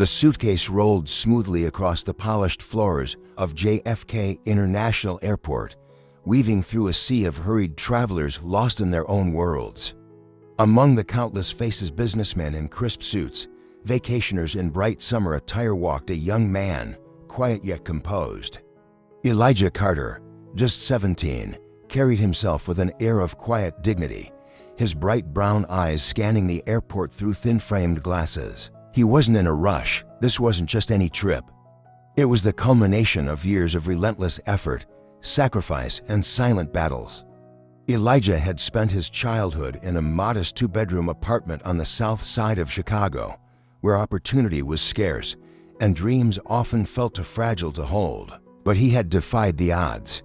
The suitcase rolled smoothly across the polished floors of JFK International Airport, weaving through a sea of hurried travelers lost in their own worlds. Among the countless faces, businessmen in crisp suits, vacationers in bright summer attire, walked a young man, quiet yet composed. Elijah Carter, just 17, carried himself with an air of quiet dignity, his bright brown eyes scanning the airport through thin-framed glasses. He wasn't in a rush. This wasn't just any trip. It was the culmination of years of relentless effort, sacrifice, and silent battles. Elijah had spent his childhood in a modest two-bedroom apartment on the south side of Chicago, where opportunity was scarce and dreams often felt too fragile to hold. But he had defied the odds.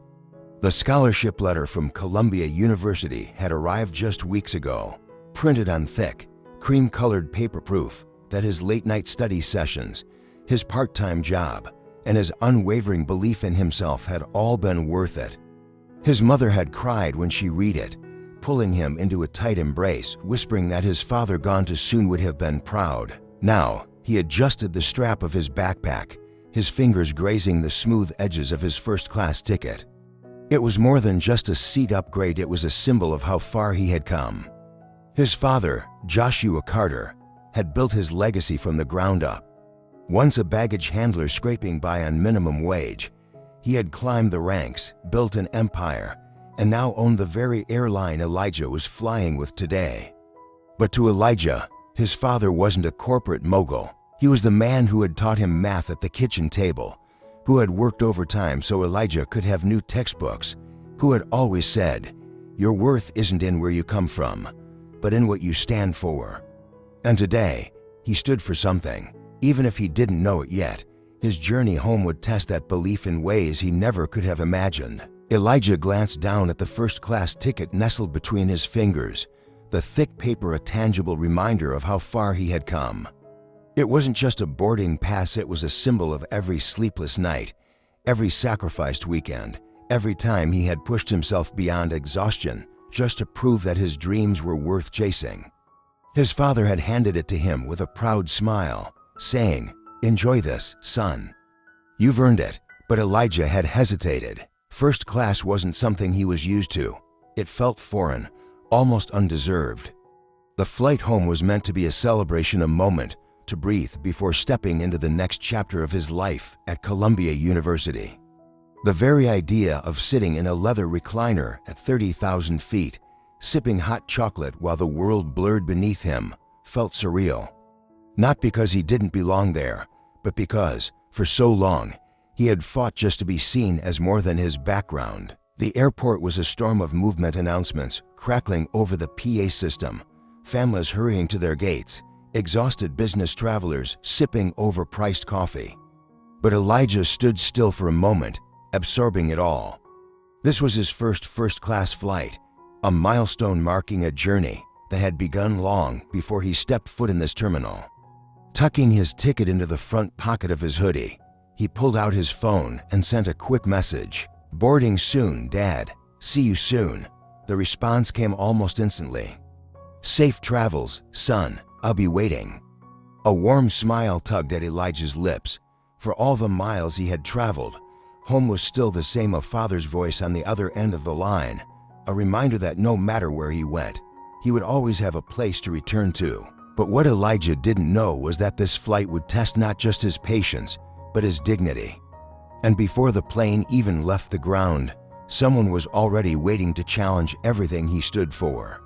The scholarship letter from Columbia University had arrived just weeks ago, printed on thick, cream-colored paper, proof that his late-night study sessions, his part-time job, and his unwavering belief in himself had all been worth it. His mother had cried when she read it, pulling him into a tight embrace, whispering that his father, gone too soon, would have been proud. Now, he adjusted the strap of his backpack, his fingers grazing the smooth edges of his first-class ticket. It was more than just a seat upgrade. It was a symbol of how far he had come. His father, Joshua Carter, had built his legacy from the ground up. Once a baggage handler scraping by on minimum wage, he had climbed the ranks, built an empire, and now owned the very airline Elijah was flying with today. But to Elijah, his father wasn't a corporate mogul. He was the man who had taught him math at the kitchen table, who had worked overtime so Elijah could have new textbooks, who had always said, "Your worth isn't in where you come from, but in what you stand for." And today, he stood for something. Even if he didn't know it yet, his journey home would test that belief in ways he never could have imagined. Elijah glanced down at the first-class ticket nestled between his fingers, the thick paper a tangible reminder of how far he had come. It wasn't just a boarding pass, it was a symbol of every sleepless night, every sacrificed weekend, every time he had pushed himself beyond exhaustion just to prove that his dreams were worth chasing. His father had handed it to him with a proud smile, saying, "Enjoy this, son. You've earned it." But Elijah had hesitated. First class wasn't something he was used to. It felt foreign, almost undeserved. The flight home was meant to be a celebration, a moment to breathe before stepping into the next chapter of his life at Columbia University. The very idea of sitting in a leather recliner at 30,000 feet, sipping hot chocolate while the world blurred beneath him, felt surreal. Not because he didn't belong there, but because, for so long, he had fought just to be seen as more than his background. The airport was a storm of movement, announcements crackling over the PA system, families hurrying to their gates, exhausted business travelers sipping overpriced coffee. But Elijah stood still for a moment, absorbing it all. This was his first-class flight, a milestone marking a journey that had begun long before he stepped foot in this terminal. Tucking his ticket into the front pocket of his hoodie, he pulled out his phone and sent a quick message. "Boarding soon, Dad. See you soon." The response came almost instantly. "Safe travels, son. I'll be waiting." A warm smile tugged at Elijah's lips. For all the miles he had traveled, home was still the same, a father's voice on the other end of the line, a reminder that no matter where he went, he would always have a place to return to. But what Elijah didn't know was that this flight would test not just his patience, but his dignity. And before the plane even left the ground, someone was already waiting to challenge everything he stood for.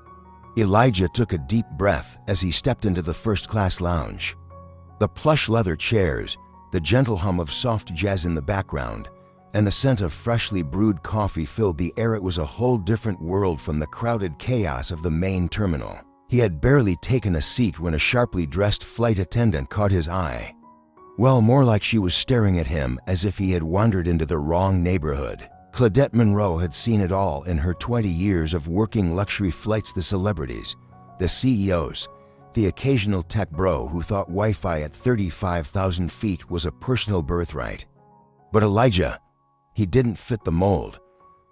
Elijah took a deep breath as he stepped into the first-class lounge. The plush leather chairs, the gentle hum of soft jazz in the background, and the scent of freshly brewed coffee filled the air. It was a whole different world from the crowded chaos of the main terminal. He had barely taken a seat when a sharply dressed flight attendant caught his eye. Well, more like she was staring at him as if he had wandered into the wrong neighborhood. Claudette Monroe had seen it all in her 20 years of working luxury flights: the celebrities, the CEOs, the occasional tech bro who thought Wi-Fi at 35,000 feet was a personal birthright. But Elijah, he didn't fit the mold.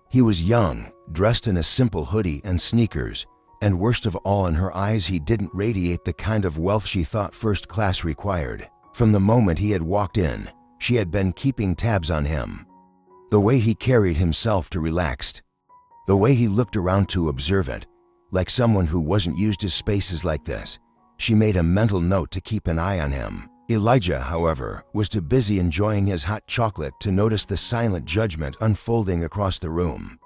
He was young, dressed in a simple hoodie and sneakers, and worst of all, in her eyes he didn't radiate the kind of wealth she thought first class required. From the moment he had walked in, she had been keeping tabs on him. The way he carried himself too relaxed. The way he looked around too observant, like someone who wasn't used to spaces like this. She made a mental note to keep an eye on him. Elijah, however, was too busy enjoying his hot chocolate to notice the silent judgment unfolding across the room.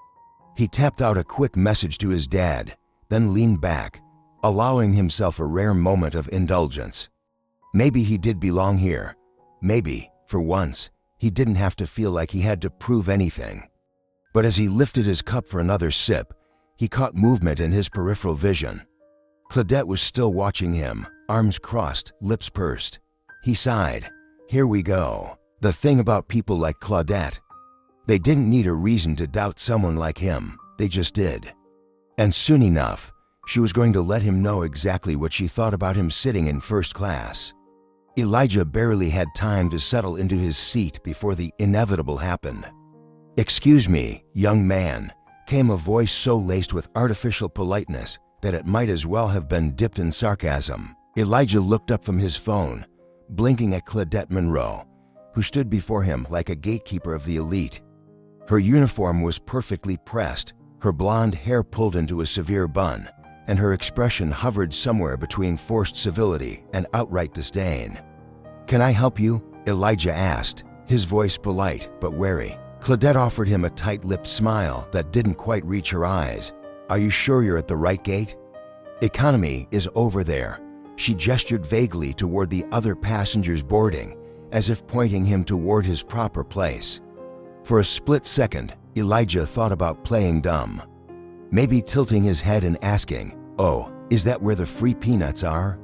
He tapped out a quick message to his dad, then leaned back, allowing himself a rare moment of indulgence. Maybe he did belong here. Maybe, for once, he didn't have to feel like he had to prove anything. But as he lifted his cup for another sip, he caught movement in his peripheral vision. Claudette was still watching him, arms crossed, lips pursed. He sighed. Here we go. The thing about people like Claudette. They didn't need a reason to doubt someone like him. They just did. And soon enough, she was going to let him know exactly what she thought about him sitting in first class. Elijah barely had time to settle into his seat before the inevitable happened. "Excuse me, young man," came a voice so laced with artificial politeness that it might as well have been dipped in sarcasm. Elijah looked up from his phone, blinking at Claudette Monroe, who stood before him like a gatekeeper of the elite. Her uniform was perfectly pressed, her blonde hair pulled into a severe bun, and her expression hovered somewhere between forced civility and outright disdain. "Can I help you?" Elijah asked, his voice polite but wary. Claudette offered him a tight-lipped smile that didn't quite reach her eyes. "Are you sure you're at the right gate?" "Economy is over there." She gestured vaguely toward the other passengers boarding, as if pointing him toward his proper place. For a split second, Elijah thought about playing dumb. Maybe tilting his head and asking, "Oh, is that where the free peanuts are?"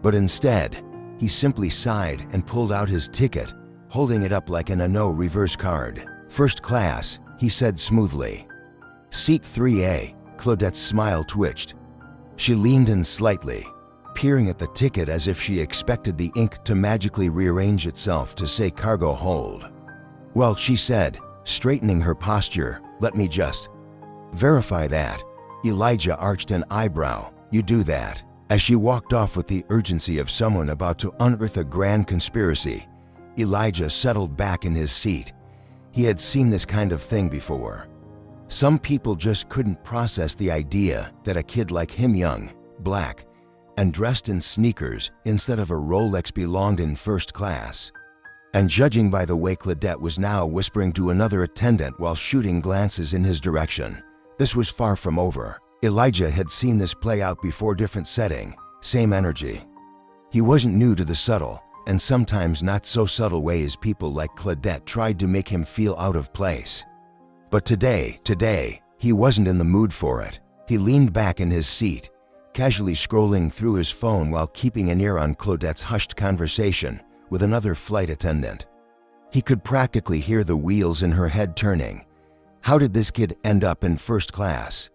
But instead, he simply sighed and pulled out his ticket, holding it up like an no reverse card. "First class," he said smoothly. "Seat 3A, Claudette's smile twitched. She leaned in slightly, peering at the ticket as if she expected the ink to magically rearrange itself to say cargo hold. "Well," she said, straightening her posture, "let me just verify that." Elijah arched an eyebrow. "You do that?" As she walked off with the urgency of someone about to unearth a grand conspiracy, Elijah settled back in his seat. He had seen this kind of thing before. Some people just couldn't process the idea that a kid like him, young, black, and dressed in sneakers instead of a Rolex, belonged in first class. And judging by the way Claudette was now whispering to another attendant while shooting glances in his direction, this was far from over. Elijah had seen this play out before, different setting, same energy. He wasn't new to the subtle, and sometimes not so subtle ways people like Claudette tried to make him feel out of place. But today, he wasn't in the mood for it. He leaned back in his seat, casually scrolling through his phone while keeping an ear on Claudette's hushed conversation with another flight attendant. He could practically hear the wheels in her head turning. How did this kid end up in first class?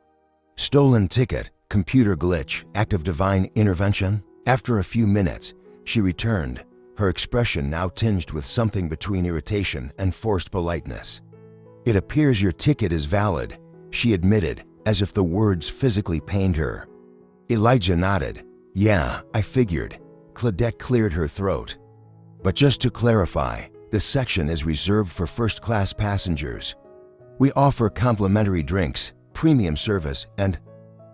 Stolen ticket, computer glitch, act of divine intervention? After a few minutes, she returned, her expression now tinged with something between irritation and forced politeness. "It appears your ticket is valid," she admitted, as if the words physically pained her. Elijah nodded. "Yeah, I figured." Claudette cleared her throat. "But just to clarify, this section is reserved for first-class passengers. We offer complimentary drinks, premium service, and—"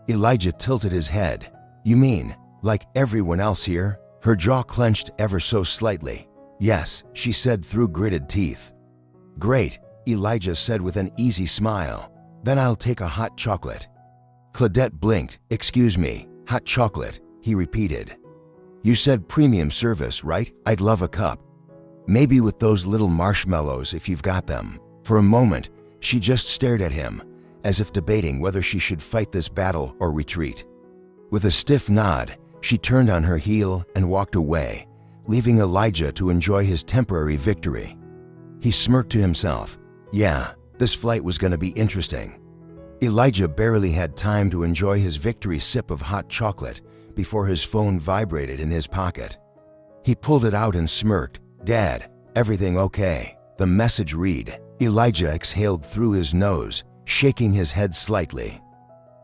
Elijah tilted his head. "You mean, like everyone else here?" Her jaw clenched ever so slightly. "Yes," she said through gritted teeth. "Great," Elijah said with an easy smile. "Then I'll take a hot chocolate." Claudette blinked. "Excuse me, hot chocolate," he repeated. "You said premium service, right? I'd love a cup. Maybe with those little marshmallows if you've got them." For a moment, she just stared at him, as if debating whether she should fight this battle or retreat. With a stiff nod, she turned on her heel and walked away, leaving Elijah to enjoy his temporary victory. He smirked to himself. Yeah, this flight was going to be interesting. Elijah barely had time to enjoy his victory sip of hot chocolate before his phone vibrated in his pocket. He pulled it out and smirked. "Dad, everything okay?" The message read. Elijah exhaled through his nose, shaking his head slightly.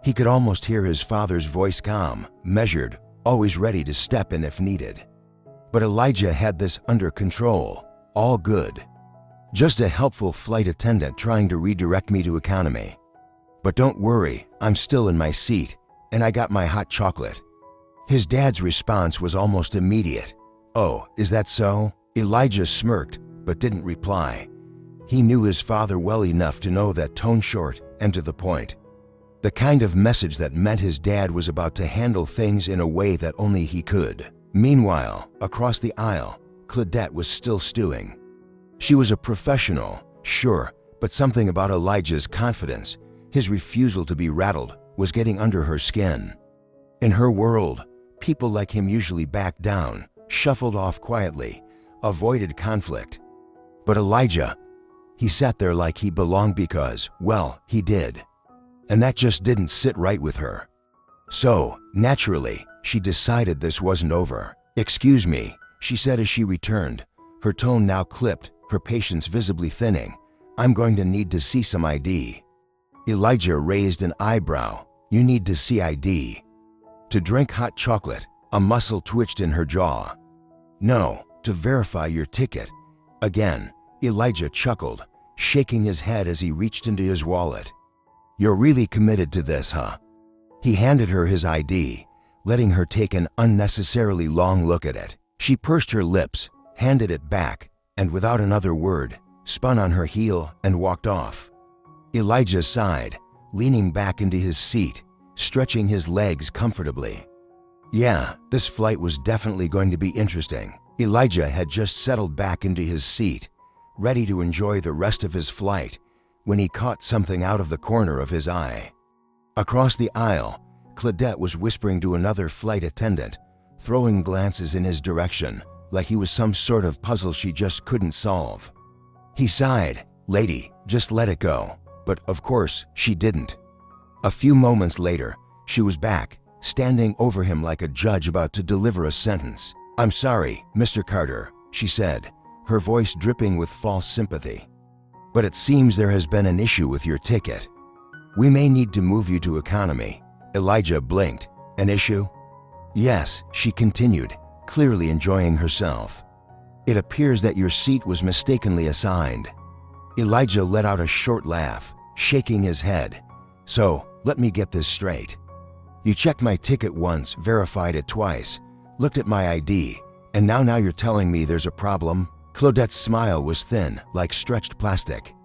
He could almost hear his father's voice, calm, measured, always ready to step in if needed. But Elijah had this under control. All good. Just a helpful flight attendant trying to redirect me to economy. But don't worry, I'm still in my seat, and I got my hot chocolate. His dad's response was almost immediate. Oh, is that so? Elijah smirked, but didn't reply. He knew his father well enough to know that tone short and to the point. The kind of message that meant his dad was about to handle things in a way that only he could. Meanwhile, across the aisle, Claudette was still stewing. She was a professional, sure, but something about Elijah's confidence, his refusal to be rattled, was getting under her skin. In her world, people like him usually backed down, shuffled off quietly, avoided conflict. But Elijah, he sat there like he belonged because, well, he did. And that just didn't sit right with her. So, naturally, she decided this wasn't over. "Excuse me," she said as she returned, her tone now clipped, her patience visibly thinning. "I'm going to need to see some ID." Elijah raised an eyebrow. "You need to see ID?" "To drink hot chocolate." A muscle twitched in her jaw. "No, to verify your ticket." Again, Elijah chuckled, shaking his head as he reached into his wallet. "You're really committed to this, huh?" He handed her his ID, letting her take an unnecessarily long look at it. She pursed her lips, handed it back, and without another word, spun on her heel and walked off. Elijah sighed, leaning back into his seat, stretching his legs comfortably. Yeah, this flight was definitely going to be interesting. Elijah had just settled back into his seat, ready to enjoy the rest of his flight, when he caught something out of the corner of his eye. Across the aisle, Claudette was whispering to another flight attendant, throwing glances in his direction, like he was some sort of puzzle she just couldn't solve. He sighed. "Lady, just let it go." But of course, she didn't. A few moments later, she was back, standing over him like a judge about to deliver a sentence. "I'm sorry, Mr. Carter," she said, her voice dripping with false sympathy. "But it seems there has been an issue with your ticket. We may need to move you to economy." Elijah blinked. "An issue?" "Yes," she continued, clearly enjoying herself. "It appears that your seat was mistakenly assigned." Elijah let out a short laugh, shaking his head. "So, let me get this straight. You checked my ticket once, verified it twice, looked at my ID, and now you're telling me there's a problem?" Claudette's smile was thin, like stretched plastic.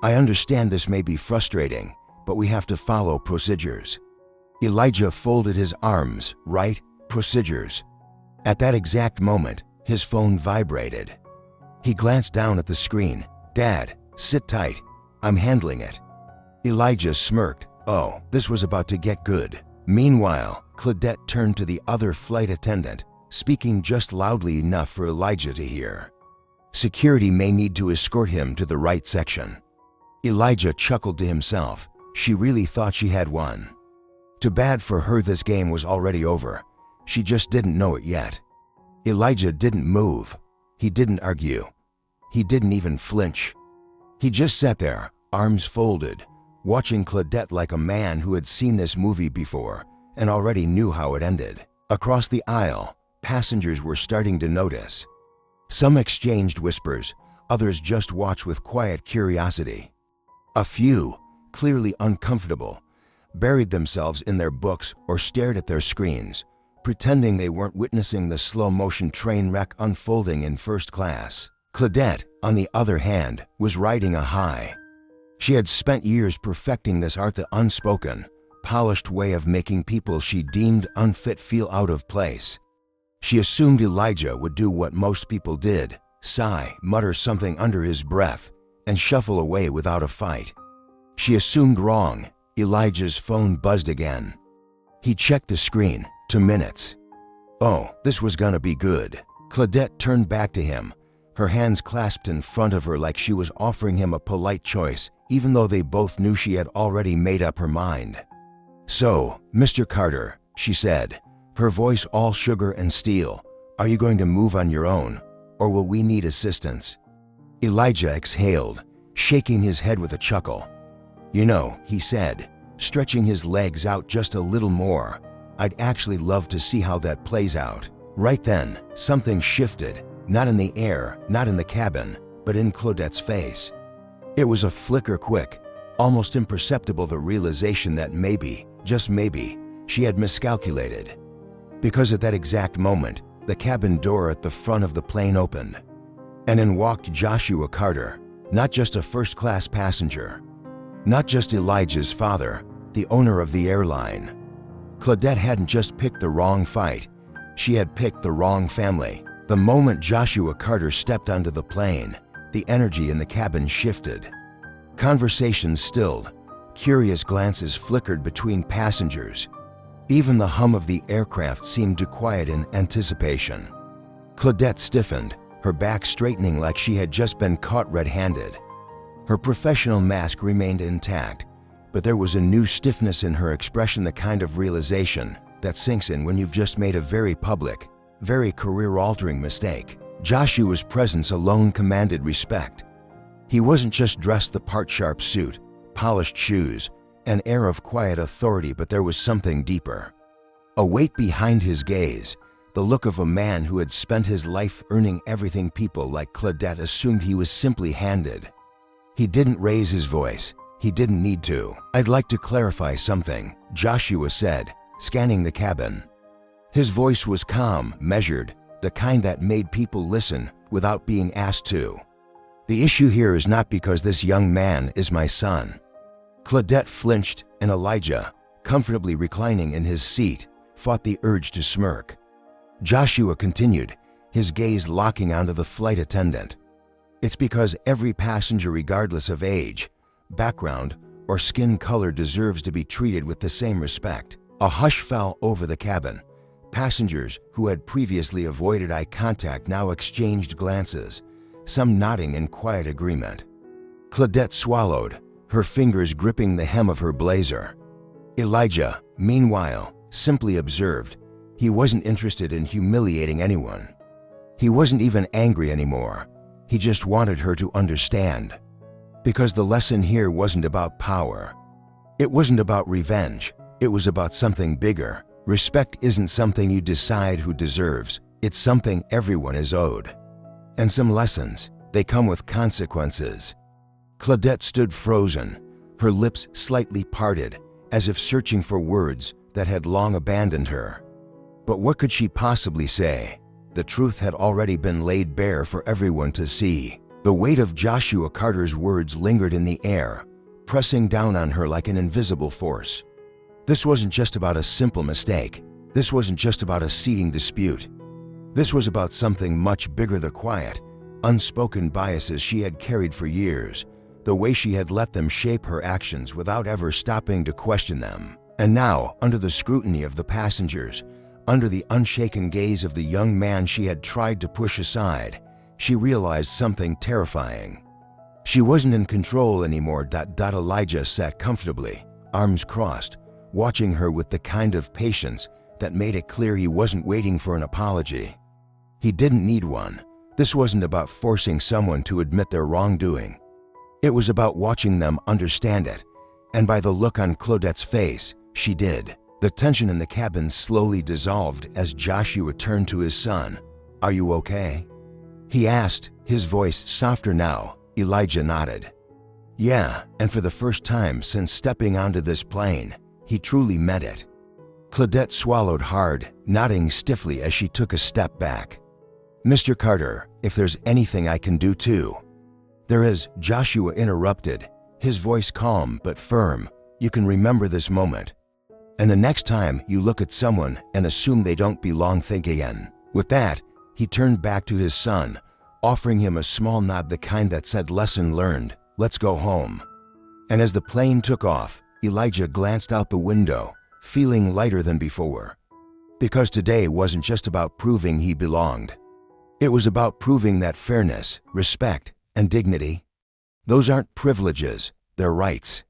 "I understand this may be frustrating, but we have to follow procedures." Elijah folded his arms. "Right, procedures." At that exact moment, his phone vibrated. He glanced down at the screen. "Dad, sit tight. I'm handling it." Elijah smirked. Oh, this was about to get good. Meanwhile, Claudette turned to the other flight attendant, speaking just loudly enough for Elijah to hear. "Security may need to escort him to the right section." Elijah chuckled to himself. She really thought she had won. Too bad for her, this game was already over. She just didn't know it yet. Elijah didn't move. He didn't argue. He didn't even flinch. He just sat there, arms folded, watching Claudette like a man who had seen this movie before and already knew how it ended. Across the aisle, passengers were starting to notice. Some exchanged whispers, others just watched with quiet curiosity. A few, clearly uncomfortable, buried themselves in their books or stared at their screens, pretending they weren't witnessing the slow-motion train wreck unfolding in first class. Claudette, on the other hand, was riding a high. She had spent years perfecting this art, the unspoken, polished way of making people she deemed unfit feel out of place. She assumed Elijah would do what most people did, sigh, mutter something under his breath, and shuffle away without a fight. She assumed wrong. Elijah's phone buzzed again. He checked the screen. 2 minutes. Oh, this was gonna be good. Claudette turned back to him, her hands clasped in front of her like she was offering him a polite choice, even though they both knew she had already made up her mind. "So, Mr. Carter," she said, her voice all sugar and steel, "are you going to move on your own, or will we need assistance?" Elijah exhaled, shaking his head with a chuckle. "You know," he said, stretching his legs out just a little more, "I'd actually love to see how that plays out. Right then, something shifted, not in the air, not in the cabin, but in Claudette's face. It was a flicker quick, almost imperceptible, the realization that maybe, just maybe, she had miscalculated. Because at that exact moment, the cabin door at the front of the plane opened, and in walked Joshua Carter, not just a first-class passenger, not just Elijah's father, the owner of the airline. Claudette hadn't just picked the wrong fight, she had picked the wrong family. The moment Joshua Carter stepped onto the plane, the energy in the cabin shifted. Conversations stilled, curious glances flickered between passengers. Even the hum of the aircraft seemed to quiet in anticipation. Claudette stiffened, her back straightening like she had just been caught red-handed. Her professional mask remained intact, but there was a new stiffness in her expression, the kind of realization that sinks in when you've just made a very public, very career-altering mistake. Joshua's presence alone commanded respect. He wasn't just dressed the part: sharp suit, polished shoes, an air of quiet authority, but there was something deeper. A weight behind his gaze, the look of a man who had spent his life earning everything people like Claudette assumed he was simply handed. He didn't raise his voice. He didn't need to. "I'd like to clarify something," Joshua said, scanning the cabin. His voice was calm, measured, the kind that made people listen without being asked to. "The issue here is not because this young man is my son." Claudette flinched, and Elijah, comfortably reclining in his seat, fought the urge to smirk. Joshua continued, his gaze locking onto the flight attendant. "It's because every passenger, regardless of age, background, or skin color, deserves to be treated with the same respect." A hush fell over the cabin. Passengers who had previously avoided eye contact now exchanged glances, some nodding in quiet agreement. Claudette swallowed, her fingers gripping the hem of her blazer. Elijah, meanwhile, simply observed. He wasn't interested in humiliating anyone. He wasn't even angry anymore. He just wanted her to understand. Because the lesson here wasn't about power. It wasn't about revenge. It was about something bigger. Respect isn't something you decide who deserves. It's something everyone is owed. And some lessons, they come with consequences. Claudette stood frozen, her lips slightly parted, as if searching for words that had long abandoned her. But what could she possibly say? The truth had already been laid bare for everyone to see. The weight of Joshua Carter's words lingered in the air, pressing down on her like an invisible force. This wasn't just about a simple mistake. This wasn't just about a seating dispute. This was about something much bigger: the quiet, unspoken biases she had carried for years, the way she had let them shape her actions without ever stopping to question them. And now, under the scrutiny of the passengers, under the unshaken gaze of the young man she had tried to push aside, she realized something terrifying. She wasn't in control anymore. Elijah sat comfortably, arms crossed, watching her with the kind of patience that made it clear he wasn't waiting for an apology. He didn't need one. This wasn't about forcing someone to admit their wrongdoing. It was about watching them understand it, and by the look on Claudette's face, she did. The tension in the cabin slowly dissolved as Joshua turned to his son. "Are you okay?" he asked, his voice softer now. Elijah nodded. "Yeah," and for the first time since stepping onto this plane, he truly meant it. Claudette swallowed hard, nodding stiffly as she took a step back. "Mr. Carter, if there's anything I can do too." "There is," Joshua interrupted, his voice calm but firm. "You can remember this moment. And the next time you look at someone and assume they don't belong, think again." With that, he turned back to his son, offering him a small nod, the kind that said, "Lesson learned, let's go home." And as the plane took off, Elijah glanced out the window, feeling lighter than before. Because today wasn't just about proving he belonged. It was about proving that fairness, respect, and dignity, those aren't privileges, they're rights.